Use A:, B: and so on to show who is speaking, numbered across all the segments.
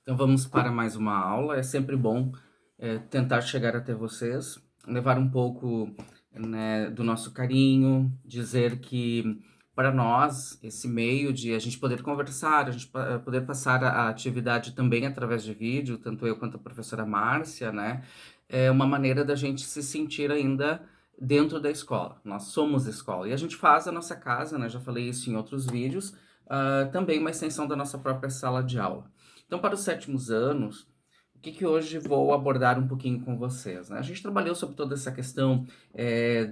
A: Então vamos para mais uma aula. É sempre bom tentar chegar até vocês, levar um pouco, né, do nosso carinho, dizer que para nós esse meio de a gente poder conversar, a gente poder passar a atividade também através de vídeo, tanto eu quanto a professora Márcia, né, é uma maneira da gente se sentir ainda dentro da escola. Nós somos escola e a gente faz a nossa casa, né? Já falei isso em outros vídeos, também uma extensão da nossa própria sala de aula. Então, para os sétimos anos, o que que hoje vou abordar um pouquinho com vocês, né? A gente trabalhou sobre toda essa questão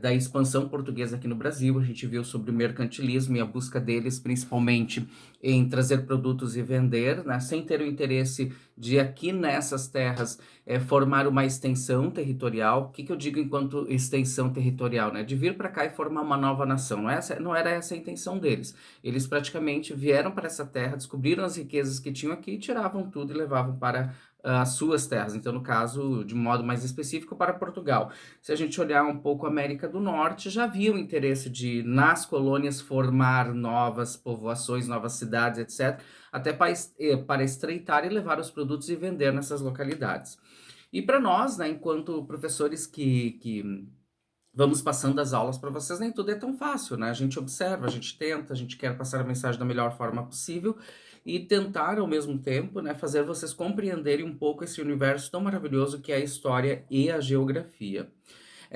A: da expansão portuguesa aqui no Brasil, a gente viu sobre o mercantilismo e a busca deles, principalmente em trazer produtos e vender, né? Sem ter o interesse de aqui nessas terras formar uma extensão territorial. O que que eu digo enquanto extensão territorial, né? De vir para cá e formar uma nova nação. Não era essa a intenção deles. Eles praticamente vieram para essa terra, descobriram as riquezas que tinham aqui, tiravam tudo e levavam para as suas terras. Então, no caso, de modo mais específico, para Portugal. Se a gente olhar um pouco a América do Norte, já havia o interesse de, nas colônias, formar novas povoações, novas cidades, etc., até para estreitar e levar os produtos e vender nessas localidades. E para nós, né, enquanto professores que vamos passando as aulas para vocês, nem tudo é tão fácil, né? A gente observa, a gente tenta, a gente quer passar a mensagem da melhor forma possível e tentar, ao mesmo tempo, né, fazer vocês compreenderem um pouco esse universo tão maravilhoso que é a história e a geografia.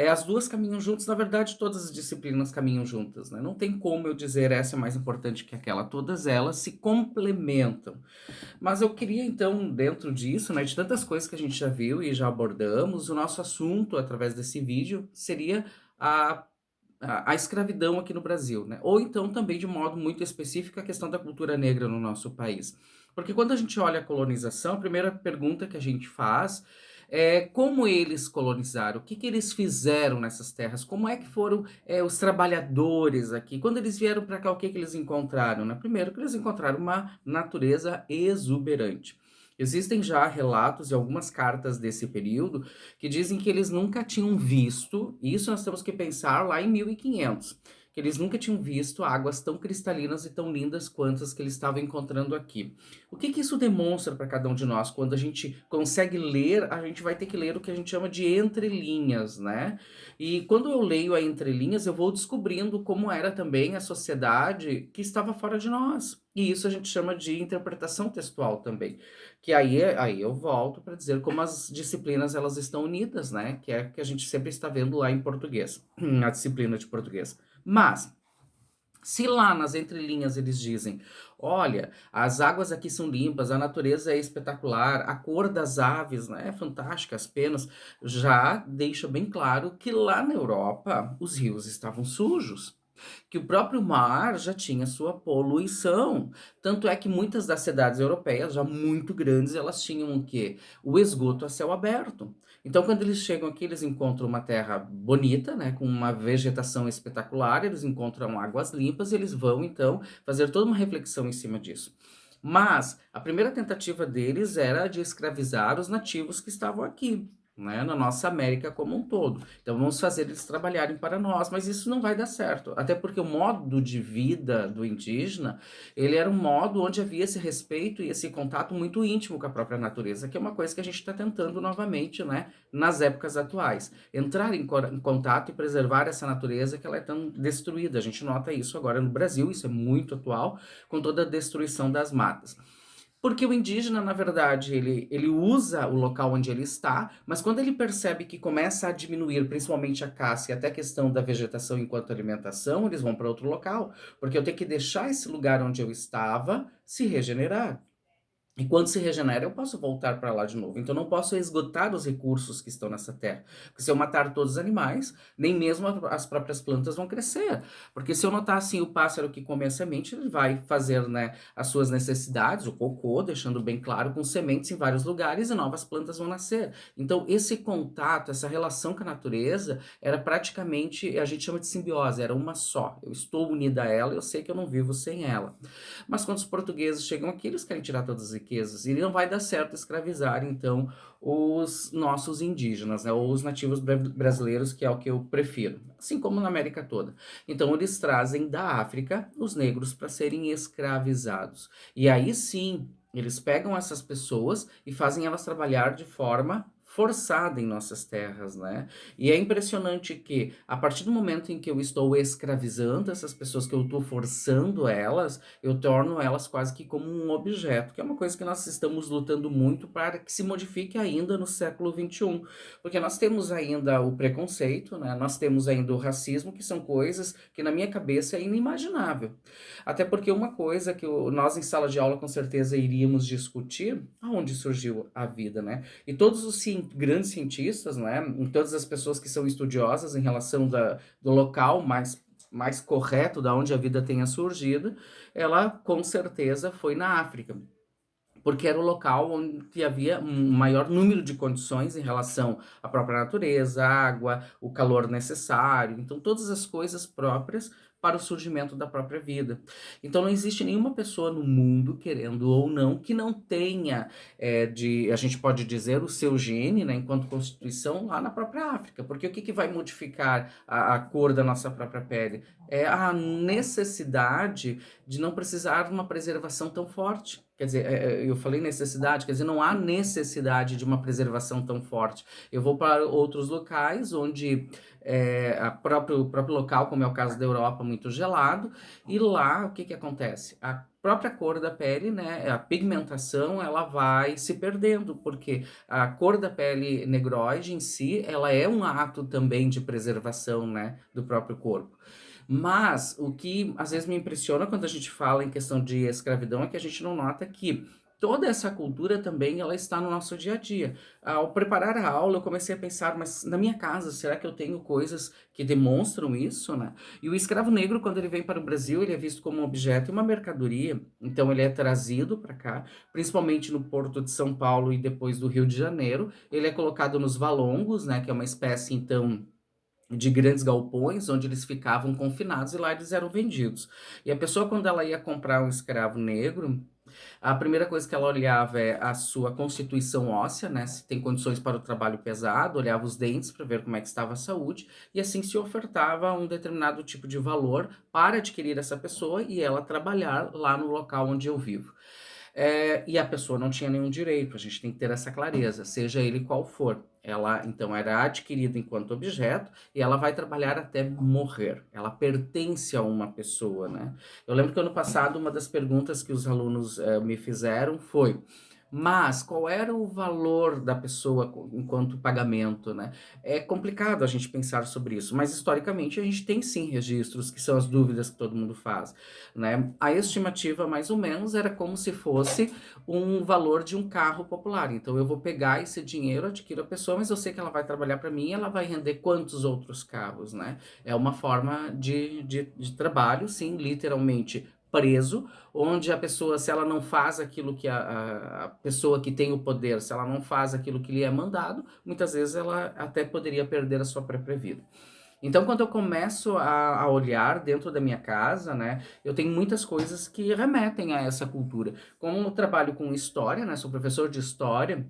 A: As duas caminham juntas, na verdade, todas as disciplinas caminham juntas, né? Não tem como eu dizer essa é mais importante que aquela, todas elas se complementam. Mas eu queria então, dentro disso, né, de tantas coisas que a gente já viu e já abordamos, o nosso assunto através desse vídeo seria a, a escravidão aqui no Brasil, né? Ou então também de modo muito específico a questão da cultura negra no nosso país. Porque quando a gente olha a colonização, a primeira pergunta que a gente faz é como eles colonizaram, o que que eles fizeram nessas terras, como é que foram os trabalhadores aqui, quando eles vieram para cá, o que que eles encontraram, né? Primeiro que eles encontraram uma natureza exuberante. Existem já relatos e algumas cartas desse período que dizem que eles nunca tinham visto, isso nós temos que pensar lá em 1500, que eles nunca tinham visto águas tão cristalinas e tão lindas quanto as que eles estavam encontrando aqui. O que que isso demonstra para cada um de nós? Quando a gente consegue ler, a gente vai ter que ler o que a gente chama de entrelinhas, né? E quando eu leio a entrelinhas, eu vou descobrindo como era também a sociedade que estava fora de nós. E isso a gente chama de interpretação textual também. Que aí eu volto para dizer como as disciplinas elas estão unidas, né? Que é o que a gente sempre está vendo lá em português, a disciplina de português. Mas se lá nas entrelinhas eles dizem, olha, as águas aqui são limpas, a natureza é espetacular, a cor das aves, né, é fantástica, as penas, já deixa bem claro que lá na Europa os rios estavam sujos, que o próprio mar já tinha sua poluição. Tanto é que muitas das cidades europeias, já muito grandes, elas tinham o quê? O esgoto a céu aberto. Então, quando eles chegam aqui, eles encontram uma terra bonita, né, com uma vegetação espetacular, eles encontram águas limpas e eles vão, então, fazer toda uma reflexão em cima disso. Mas a primeira tentativa deles era de escravizar os nativos que estavam aqui, né, na nossa América como um todo. Então vamos fazer eles trabalharem para nós, mas isso não vai dar certo. Até porque o modo de vida do indígena, ele era um modo onde havia esse respeito e esse contato muito íntimo com a própria natureza, que é uma coisa que a gente está tentando novamente, né, nas épocas atuais. Entrar em contato e preservar essa natureza que ela é tão destruída. A gente nota isso agora no Brasil, isso é muito atual, com toda a destruição das matas. Porque o indígena, na verdade, ele usa o local onde ele está, mas quando ele percebe que começa a diminuir, principalmente a caça e até a questão da vegetação enquanto alimentação, eles vão para outro local, porque eu tenho que deixar esse lugar onde eu estava se regenerar. E quando se regenera, eu posso voltar para lá de novo. Então, eu não posso esgotar os recursos que estão nessa terra. Porque se eu matar todos os animais, nem mesmo as próprias plantas vão crescer. Porque se eu notar assim, o pássaro que come a semente, ele vai fazer, né, as suas necessidades, o cocô, deixando bem claro, com sementes em vários lugares e novas plantas vão nascer. Então, esse contato, essa relação com a natureza, era praticamente, a gente chama de simbiose, era uma só. Eu estou unida a ela, eu sei que eu não vivo sem ela. Mas quando os portugueses chegam aqui, eles querem tirar todas as riquezas. E não vai dar certo escravizar, então, os nossos indígenas, né, ou os nativos brasileiros, que é o que eu prefiro. Assim como na América toda. Então, eles trazem da África os negros para serem escravizados. E aí sim, Eles pegam essas pessoas e fazem elas trabalhar de forma forçada em nossas terras, né? E é impressionante que, a partir do momento em que eu estou escravizando essas pessoas, que eu estou forçando elas, eu torno elas quase que como um objeto, que é uma coisa que nós estamos lutando muito para que se modifique ainda no século XXI. Porque nós temos ainda o preconceito, né? Nós temos ainda o racismo, que são coisas que na minha cabeça é inimaginável. Até porque uma coisa que nós em sala de aula com certeza iríamos discutir, aonde surgiu a vida, né? E todos os grandes cientistas, né? Todas as pessoas que são estudiosas em relação do local mais correto da onde a vida tenha surgido, ela com certeza foi na África, porque era o local onde havia um maior número de condições em relação à própria natureza, a água, o calor necessário, então todas as coisas próprias para o surgimento da própria vida. Então não existe nenhuma pessoa no mundo, querendo ou não, que não tenha, a gente pode dizer, o seu gene, né, enquanto constituição, lá na própria África. Porque o que, que vai modificar a cor da nossa própria pele? É a necessidade de não precisar de uma preservação tão forte. Quer dizer, eu falei necessidade, quer dizer, não há necessidade de uma preservação tão forte. Eu vou para outros locais onde o próprio local, como é o caso da Europa, muito gelado, e lá o que, que acontece? A própria cor da pele, né, a pigmentação, ela vai se perdendo, porque a cor da pele negroide em si, ela é um ato também de preservação, né, do próprio corpo. Mas o que às vezes me impressiona quando a gente fala em questão de escravidão é que a gente não nota que toda essa cultura também ela está no nosso dia a dia. Ao preparar a aula, eu comecei a pensar, mas na minha casa, será que eu tenho coisas que demonstram isso, né? E o escravo negro, quando ele vem para o Brasil, ele é visto como um objeto e uma mercadoria. Então ele é trazido para cá, principalmente no Porto de São Paulo e depois do Rio de Janeiro. Ele é colocado nos valongos, né, que é uma espécie então de grandes galpões onde eles ficavam confinados e lá eles eram vendidos. E a pessoa, quando ela ia comprar um escravo negro, a primeira coisa que ela olhava é a sua constituição óssea, né? Se tem condições para o trabalho pesado, olhava os dentes para ver como é que estava a saúde, e assim se ofertava um determinado tipo de valor para adquirir essa pessoa e ela trabalhar lá no local onde eu vivo. E a pessoa não tinha nenhum direito, a gente tem que ter essa clareza, seja ele qual for. Ela, então, era adquirida enquanto objeto e ela vai trabalhar até morrer. Ela pertence a uma pessoa, né? Eu lembro que ano passado uma das perguntas que os alunos me fizeram foi: mas qual era o valor da pessoa enquanto pagamento, né? É complicado a gente pensar sobre isso, mas historicamente a gente tem sim registros, que são as dúvidas que todo mundo faz, né? A estimativa, mais ou menos, era como se fosse um valor de um carro popular. Então eu vou pegar esse dinheiro, adquiro a pessoa, mas eu sei que ela vai trabalhar para mim, ela vai render quantos outros carros, né? É uma forma de trabalho, sim, literalmente preso, onde a pessoa, se ela não faz aquilo que a pessoa que tem o poder, se ela não faz aquilo que lhe é mandado, muitas vezes ela até poderia perder a sua própria vida. Então, quando eu começo a olhar dentro da minha casa, né, eu tenho muitas coisas que remetem a essa cultura. Como eu trabalho com história, né, sou professor de história,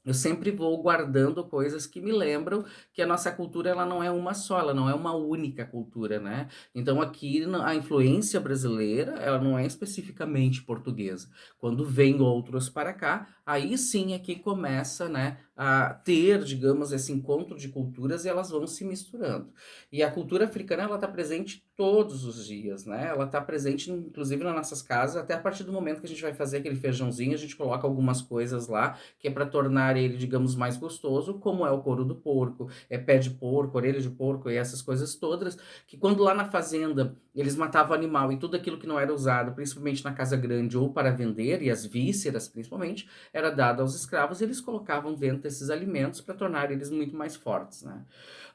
A: eu sempre vou guardando coisas que me lembram que a nossa cultura ela não é uma só, ela não é uma única cultura, né? Então aqui a influência brasileira, ela não é especificamente portuguesa. Quando vem outros para cá, aí sim é que começa, né, a ter, digamos, esse encontro de culturas e elas vão se misturando. E a cultura africana ela está presente todos os dias, né? Ela está presente inclusive nas nossas casas, até a partir do momento que a gente vai fazer aquele feijãozinho, a gente coloca algumas coisas lá que é para tornar ele, digamos, mais gostoso, como é o couro do porco, é pé de porco, orelha de porco e essas coisas todas, que quando lá na fazenda eles matavam o animal e tudo aquilo que não era usado, principalmente na casa grande ou para vender, e as vísceras principalmente, era dado aos escravos e eles colocavam dentro desses alimentos para tornar eles muito mais fortes, né?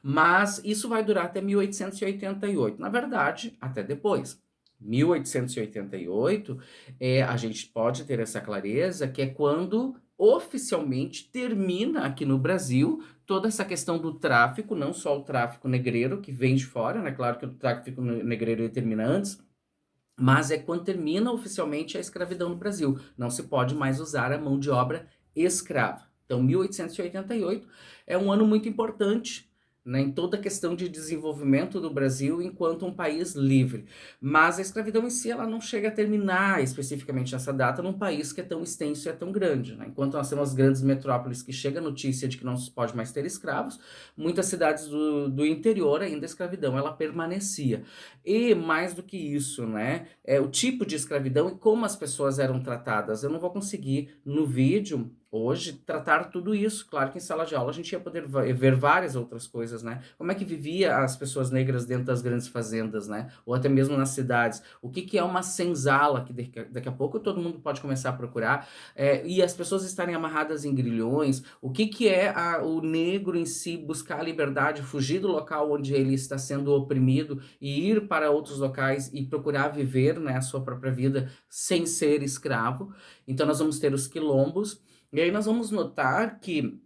A: Mas isso vai durar até 1888, na verdade, até depois. 1888, a gente pode ter essa clareza que é quando oficialmente termina aqui no Brasil toda essa questão do tráfico, não só o tráfico negreiro que vem de fora, né? Claro que o tráfico negreiro termina antes, mas é quando termina oficialmente a escravidão no Brasil. Não se pode mais usar a mão de obra escrava. Então, 1888 é um ano muito importante, né, em toda a questão de desenvolvimento do Brasil enquanto um país livre. Mas a escravidão em si, ela não chega a terminar especificamente nessa data num país que é tão extenso e é tão grande, né? Enquanto nós temos as grandes metrópoles que chega a notícia de que não se pode mais ter escravos, muitas cidades do interior ainda a escravidão ela permanecia. E mais do que isso, né? O tipo de escravidão e como as pessoas eram tratadas. Eu não vou conseguir no vídeo hoje tratar tudo isso. Claro que em sala de aula a gente ia poder ver várias outras coisas, né? Como é que vivia as pessoas negras dentro das grandes fazendas, né? Ou até mesmo nas cidades. O que que é uma senzala, que daqui a pouco todo mundo pode começar a procurar, e as pessoas estarem amarradas em grilhões. O que que é o negro em si buscar a liberdade, fugir do local onde ele está sendo oprimido e ir para outros locais e procurar viver, né, a sua própria vida sem ser escravo. Então nós vamos ter os quilombos, e aí nós vamos notar que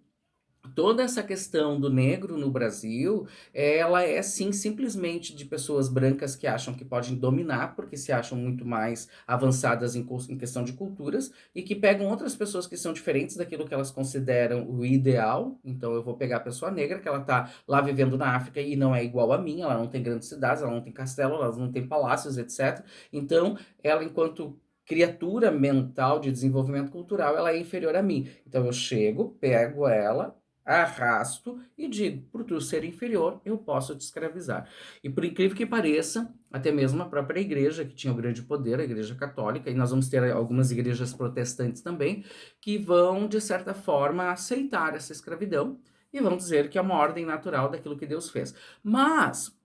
A: toda essa questão do negro no Brasil, ela é sim simplesmente de pessoas brancas que acham que podem dominar, porque se acham muito mais avançadas em questão de culturas, e que pegam outras pessoas que são diferentes daquilo que elas consideram o ideal. Então eu vou pegar a pessoa negra, que ela tá lá vivendo na África e não é igual a mim, ela não tem grandes cidades, ela não tem castelo, ela não tem palácios, etc. Então, ela, enquanto criatura mental de desenvolvimento cultural, ela é inferior a mim. Então eu chego, pego ela, arrasto e digo, por tu ser inferior, eu posso te escravizar. E por incrível que pareça, até mesmo a própria igreja, que tinha o grande poder, a igreja católica, e nós vamos ter algumas igrejas protestantes também, que vão, de certa forma, aceitar essa escravidão e vão dizer que é uma ordem natural daquilo que Deus fez. Mas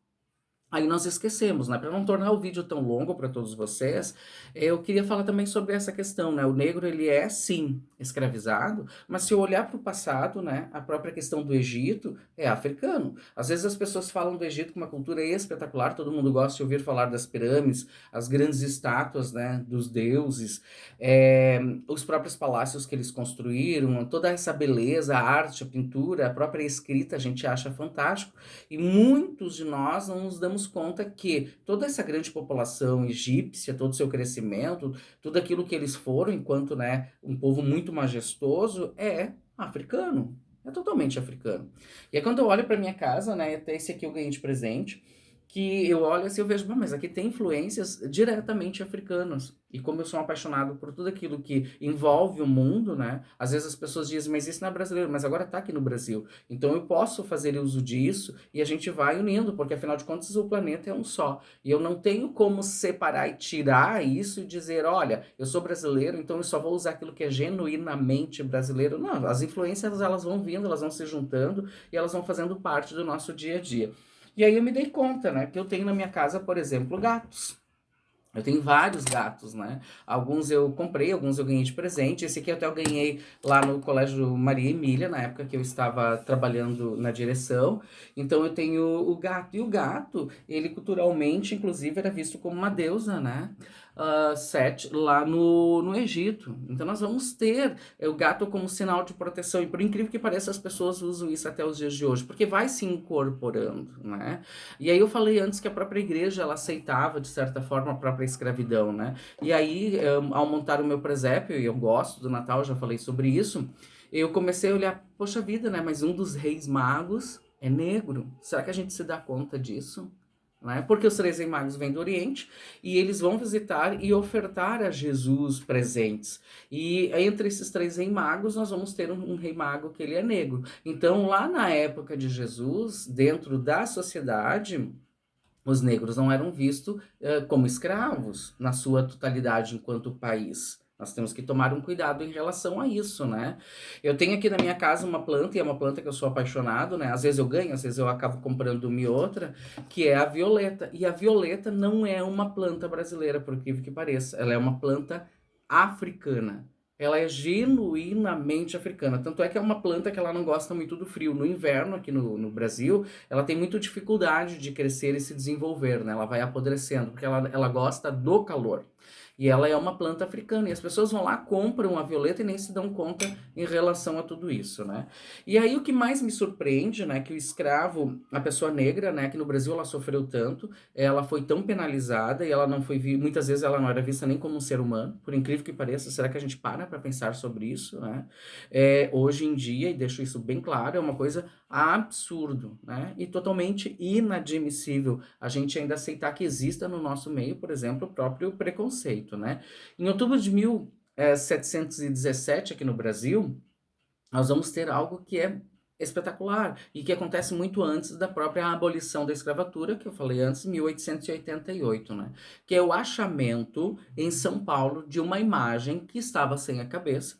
A: aí nós esquecemos, né? Para não tornar o vídeo tão longo para todos vocês, eu queria falar também sobre essa questão, né? O negro, ele é, sim, escravizado, mas se eu olhar para o passado, né? A própria questão do Egito é africano. Às vezes as pessoas falam do Egito com uma cultura espetacular, todo mundo gosta de ouvir falar das pirâmides, as grandes estátuas, né? Dos deuses, os próprios palácios que eles construíram, toda essa beleza, a arte, a pintura, a própria escrita, a gente acha fantástico. E muitos de nós não nos damos conta que toda essa grande população egípcia, todo o seu crescimento, tudo aquilo que eles foram, enquanto, né, um povo muito majestoso, é africano. É totalmente africano. E aí quando eu olho para minha casa, né, até esse aqui eu ganhei de presente, que eu olho assim, eu vejo, mas aqui tem influências diretamente africanas. E como eu sou apaixonado por tudo aquilo que envolve o mundo, né? Às vezes as pessoas dizem, mas isso não é brasileiro, mas agora tá aqui no Brasil. Então eu posso fazer uso disso e a gente vai unindo, porque afinal de contas o planeta é um só. E eu não tenho como separar e tirar isso e dizer, olha, eu sou brasileiro, então eu só vou usar aquilo que é genuinamente brasileiro. Não, as influências elas vão vindo, elas vão se juntando e elas vão fazendo parte do nosso dia a dia. E aí eu me dei conta, né, que eu tenho na minha casa, por exemplo, gatos. Eu tenho vários gatos, né? Alguns eu comprei, alguns eu ganhei de presente. Esse aqui até eu ganhei lá no Colégio Maria Emília, na época que eu estava trabalhando na direção. Então eu tenho o gato. E o gato, ele culturalmente, inclusive, era visto como uma deusa, né? Set lá no Egito. Então nós vamos ter o gato como sinal de proteção. E por incrível que pareça, as pessoas usam isso até os dias de hoje, porque vai se incorporando, né? E aí eu falei antes que a própria igreja ela aceitava, de certa forma, a própria escravidão, né? E aí, ao montar o meu presépio, e eu gosto do Natal, já falei sobre isso, eu comecei a olhar, poxa vida, né? Mas um dos reis magos é negro. Será que a gente se dá conta disso? Né? Porque os três reis magos vêm do Oriente e eles vão visitar e ofertar a Jesus presentes. E entre esses três reis magos, nós vamos ter um rei mago que ele é negro. Então, lá na época de Jesus, dentro da sociedade, os negros não eram vistos como escravos na sua totalidade enquanto país. Nós temos que tomar um cuidado em relação a isso, né? Eu tenho aqui na minha casa uma planta, e é uma planta que eu sou apaixonado, né? Às vezes eu ganho, às vezes eu acabo comprando uma e outra, que é a violeta. E a violeta não é uma planta brasileira, por incrível que pareça. Ela é uma planta africana. Ela é genuinamente africana. Tanto é que é uma planta que ela não gosta muito do frio. No inverno, aqui no Brasil, ela tem muita dificuldade de crescer e se desenvolver, né? Ela vai apodrecendo, porque ela gosta do calor. E ela é uma planta africana. E as pessoas vão lá, compram a violeta e nem se dão conta em relação a tudo isso, né? E aí o que mais me surpreende, né? Que o escravo, a pessoa negra, né? Que no Brasil ela sofreu tanto, ela foi tão penalizada e ela não foi... Muitas vezes ela não era vista nem como um ser humano, por incrível que pareça. Será que a gente para pensar sobre isso, né? Hoje em dia, e deixo isso bem claro, é uma coisa absurdo, né? E totalmente inadmissível a gente ainda aceitar que exista no nosso meio, por exemplo, o próprio preconceito, né? Em outubro de 1717, aqui no Brasil, nós vamos ter algo que é espetacular e que acontece muito antes da própria abolição da escravatura, que eu falei antes, 1888, né? Que é o achamento em São Paulo de uma imagem que estava sem a cabeça,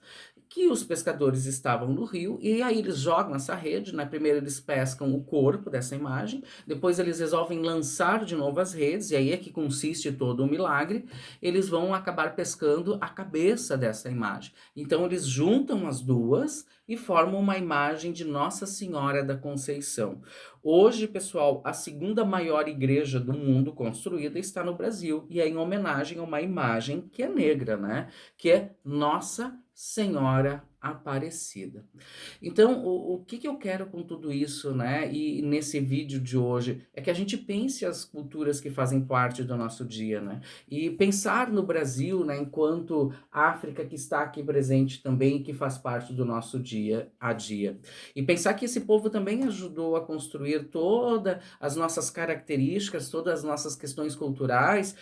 A: que os pescadores estavam no rio e aí eles jogam essa rede, né? Primeiro eles pescam o corpo dessa imagem, depois eles resolvem lançar de novo as redes, e aí é que consiste todo o milagre, eles vão acabar pescando a cabeça dessa imagem. Então eles juntam as duas e formam uma imagem de Nossa Senhora da Conceição. Hoje, pessoal, a segunda maior igreja do mundo construída está no Brasil e é em homenagem a uma imagem que é negra, né? Que é Nossa Senhora Aparecida. Então, o que que eu quero com tudo isso, né? E nesse vídeo de hoje é que a gente pense as culturas que fazem parte do nosso dia, né? E pensar no Brasil, né, enquanto África que está aqui presente também, que faz parte do nosso dia a dia. E pensar que esse povo também ajudou a construir todas as nossas características, todas as nossas questões culturais,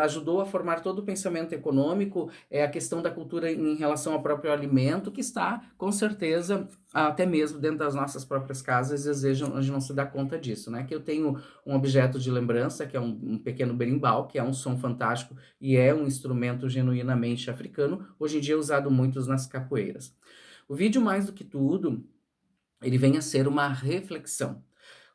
A: ajudou a formar todo o pensamento econômico, a questão da cultura em relação ao próprio alimento, que está, com certeza, até mesmo dentro das nossas próprias casas, às vezes a gente não se dá conta disso, né? Que eu tenho um objeto de lembrança, que é um pequeno berimbau, que é um som fantástico e é um instrumento genuinamente africano, hoje em dia é usado muito nas capoeiras. O vídeo, mais do que tudo, ele vem a ser uma reflexão.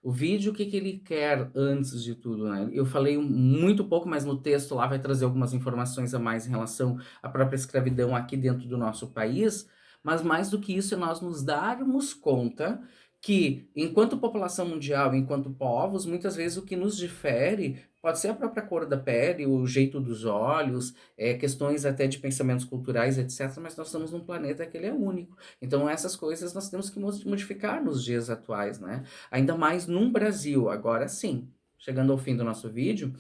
A: O vídeo, o que que ele quer antes de tudo, né? Eu falei muito pouco, mas no texto lá vai trazer algumas informações a mais em relação à própria escravidão aqui dentro do nosso país, mas mais do que isso é nós nos darmos conta que, enquanto população mundial, enquanto povos, muitas vezes o que nos difere pode ser a própria cor da pele, o jeito dos olhos, questões até de pensamentos culturais, etc., mas nós estamos num planeta que ele é único. Então essas coisas nós temos que modificar nos dias atuais, né? Ainda mais num Brasil, agora sim, chegando ao fim do nosso vídeo,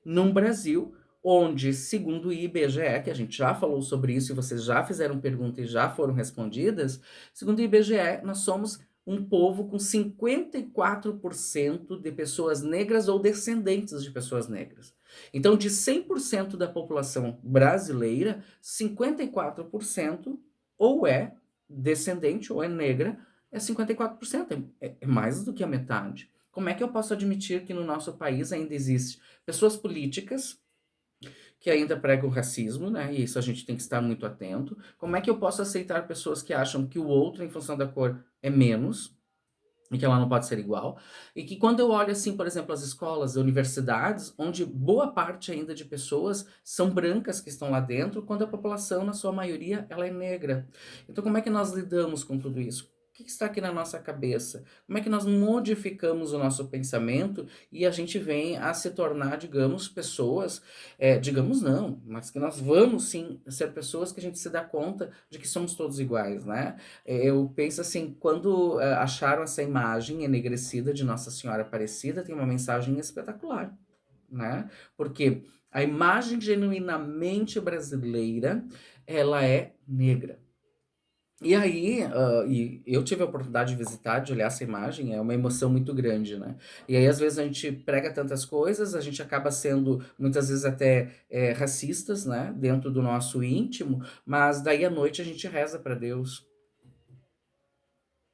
A: num Brasil onde, segundo o IBGE, que a gente já falou sobre isso e vocês já fizeram perguntas e já foram respondidas, segundo o IBGE, nós somos um povo com 54% de pessoas negras ou descendentes de pessoas negras. Então, de 100% da população brasileira, 54% ou é descendente ou é negra, é 54%, é mais do que a metade. Como é que eu posso admitir que no nosso país ainda existe pessoas políticas que ainda pregam o racismo, né? E isso a gente tem que estar muito atento. Como é que eu posso aceitar pessoas que acham que o outro, em função da cor, é menos? E que ela não pode ser igual, e que quando eu olho assim, por exemplo, as escolas, as universidades, onde boa parte ainda de pessoas são brancas que estão lá dentro, quando a população, na sua maioria, ela é negra. Então, como é que nós lidamos com tudo isso? O que está aqui na nossa cabeça? Como é que nós modificamos o nosso pensamento e a gente vem a se tornar, digamos, pessoas, digamos não, mas que nós vamos sim ser pessoas que a gente se dá conta de que somos todos iguais, né? Eu penso assim, quando acharam essa imagem enegrecida de Nossa Senhora Aparecida, tem uma mensagem espetacular, né? Porque a imagem genuinamente brasileira, ela é negra. E aí, e eu tive a oportunidade de visitar, de olhar essa imagem, é uma emoção muito grande, né? E aí, às vezes, a gente prega tantas coisas, a gente acaba sendo, muitas vezes, até racistas, né? Dentro do nosso íntimo, mas daí à noite a gente reza para Deus.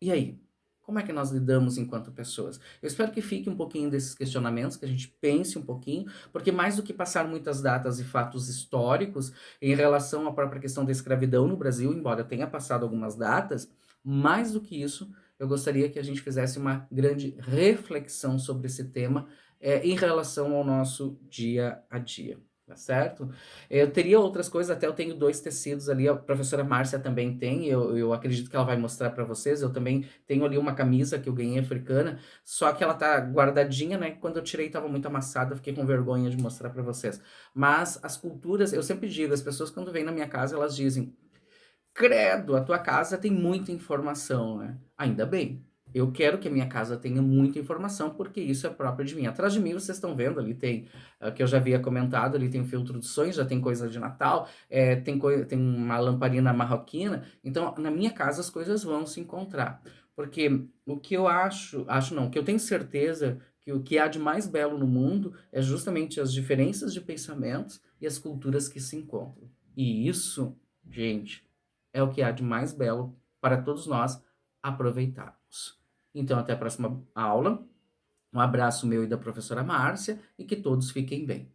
A: E aí? Como é que nós lidamos enquanto pessoas? Eu espero que fique um pouquinho desses questionamentos, que a gente pense um pouquinho, porque mais do que passar muitas datas e fatos históricos em relação à própria questão da escravidão no Brasil, embora eu tenha passado algumas datas, mais do que isso, eu gostaria que a gente fizesse uma grande reflexão sobre esse tema em relação ao nosso dia a dia. Tá certo? Eu teria outras coisas, até eu tenho dois tecidos ali, a professora Márcia também tem, eu acredito que ela vai mostrar para vocês. Eu também tenho ali uma camisa que eu ganhei africana, só que ela tá guardadinha, né? Quando eu tirei tava muito amassada, eu fiquei com vergonha de mostrar para vocês. Mas as culturas, eu sempre digo, as pessoas quando vêm na minha casa, elas dizem: credo, a tua casa tem muita informação, né? Ainda bem. Eu quero que a minha casa tenha muita informação, porque isso é próprio de mim. Atrás de mim, vocês estão vendo, ali tem, que eu já havia comentado, ali tem o filtro de sonhos, já tem coisa de Natal, tem uma lamparina marroquina. Então, na minha casa, as coisas vão se encontrar. Porque o que eu acho não, o que eu tenho certeza que o que há de mais belo no mundo é justamente as diferenças de pensamentos e as culturas que se encontram. E isso, gente, é o que há de mais belo para todos nós aproveitarmos. Então, até a próxima aula. Um abraço meu e da professora Márcia e que todos fiquem bem.